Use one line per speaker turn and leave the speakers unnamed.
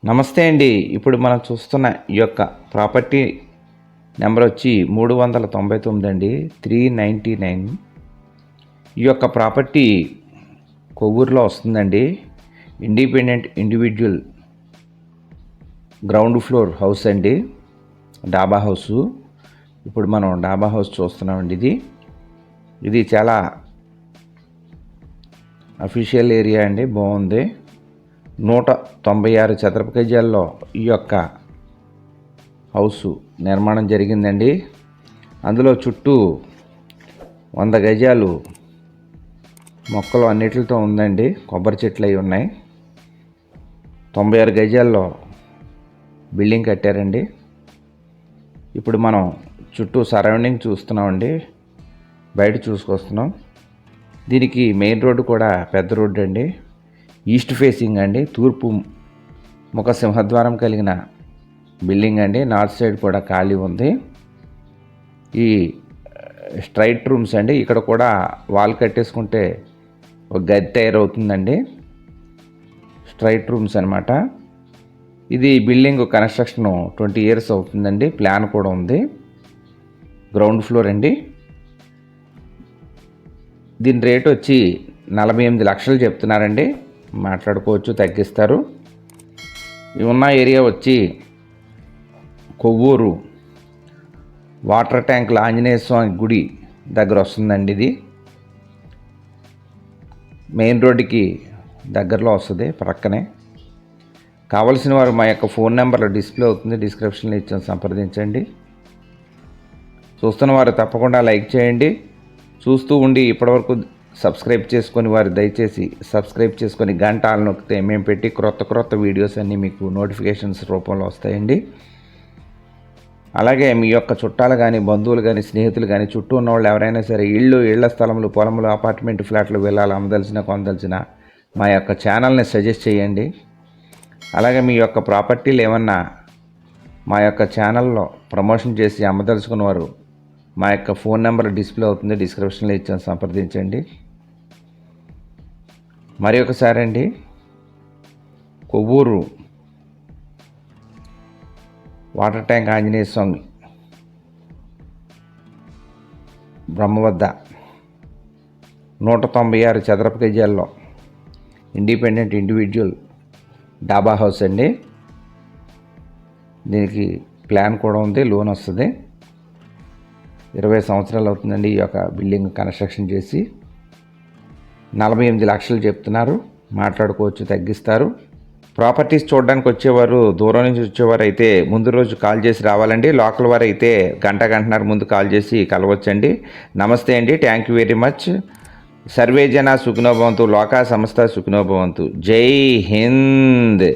నమస్తే అండి. ఇప్పుడు మనం చూస్తున్న ఈ యొక్క ప్రాపర్టీ నెంబర్ వచ్చి 399 అండి, 399. ఈ యొక్క ప్రాపర్టీ కొవ్వూరులో వస్తుందండి. Independent individual ground floor house అండి, డాబా హౌసు. ఇప్పుడు మనం డాబా హౌస్ చూస్తున్నామండి. ఇది చాలా అఫీషియల్ ఏరియా అండి, బాగుంది. 196 చదరపు గజాల్లో ఈ యొక్క హౌసు నిర్మాణం జరిగిందండి. అందులో చుట్టూ 100 గజాలు మొక్కలు అన్నిటితో ఉందండి, కొబ్బరి చెట్లు అవి ఉన్నాయి. 96 గజాల్లో బిల్డింగ్ కట్టారండి. ఇప్పుడు మనం చుట్టూ సరౌండింగ్ చూస్తున్నామండి, బయట చూసుకొస్తున్నాం. దీనికి మెయిన్ రోడ్డు కూడా పెద్ద రోడ్డు అండి, ఈస్ట్ ఫేసింగ్ అండి, తూర్పు ముఖ సింహద్వారం కలిగిన బిల్డింగ్ అండి. నార్త్ సైడ్ కూడా ఖాళీ ఉంది. ఈ స్ట్రైట్ రూమ్స్ అండి, ఇక్కడ కూడా వాల్ కట్టేసుకుంటే ఒక గది తయారవుతుందండి. స్ట్రైట్ రూమ్స్ అనమాట. ఇది బిల్డింగ్ కన్స్ట్రక్షన్ 20 years అవుతుందండి. ప్లాన్ కూడా ఉంది. గ్రౌండ్ ఫ్లోర్ అండి. దీని రేట్ వచ్చి 48 లక్షలు చెప్తున్నారండి. మాట్లాడుకోవచ్చు, తగ్గిస్తారు. ఉన్న ఏరియా వచ్చి కొవ్వూరు వాటర్ ట్యాంకుల ఆంజనేయ స్వామి గుడి దగ్గర వస్తుందండి. ఇది మెయిన్ రోడ్డుకి దగ్గరలో వస్తుంది, ప్రక్కనే. కావలసిన వారు మా యొక్క ఫోన్ నెంబర్లో డిస్ప్లే అవుతుంది, డిస్క్రిప్షన్లో ఇచ్చాం, సంప్రదించండి. చూస్తున్న వారు తప్పకుండా లైక్ చేయండి. చూస్తూ ఉండి ఇప్పటివరకు సబ్స్క్రైబ్ చేసుకొని వారు దయచేసి సబ్స్క్రైబ్ చేసుకొని గంట ఆల్ నొక్కితే మేము పెట్టి క్రొత్త వీడియోస్ అన్నీ మీకు నోటిఫికేషన్స్ రూపంలో వస్తాయండి. అలాగే మీ యొక్క చుట్టాలు కానీ, బంధువులు కానీ, స్నేహితులు కానీ, చుట్టూ ఉన్న వాళ్ళు ఎవరైనా సరే ఇళ్ల స్థలములు, పొలములు, అపార్ట్మెంట్ ఫ్లాట్లు వెళ్ళాలి, అమ్మదలిచిన కొనదలిచిన మా యొక్క ఛానల్ని సజెస్ట్ చేయండి. అలాగే మీ యొక్క ప్రాపర్టీలు ఏమన్నా మా యొక్క ఛానల్లో ప్రమోషన్ చేసి అమ్మదలుచుకున్నవారు మా యొక్క ఫోన్ నెంబర్ డిస్ప్లే అవుతుంది, డిస్క్రిప్షన్లో ఇచ్చాను, సంప్రదించండి. మరి ఒకసారి అండి, కొవ్వూరు వాటర్ ట్యాంక్ ఆంజనేయ స్వామి బ్రహ్మ వద్ద 196 చదరపు గజాల్లో ఇండిపెండెంట్ ఇండివిజువల్ డాబా హౌస్ అండి. దీనికి ప్లాన్ కూడా ఉంది, లోన్ వస్తుంది. 20 సంవత్సరాలు అవుతుందండి ఈ యొక్క బిల్డింగ్ కన్స్ట్రక్షన్ చేసి. 48 లక్షలు చెప్తున్నారు, మాట్లాడుకోవచ్చు, తగ్గిస్తారు. ప్రాపర్టీస్ చూడడానికి వచ్చేవారు, దూరం నుంచి వచ్చేవారు అయితే ముందు రోజు కాల్ చేసి రావాలండి. లోకల్ వారు అయితే గంటన్నర ముందు కాల్ చేసి కలవచ్చండి. నమస్తే అండి, thank you very much. Survey జన సుఖినో భవంతు, లోకా సమస్త సుఖినో భవంతు. జై హింద్.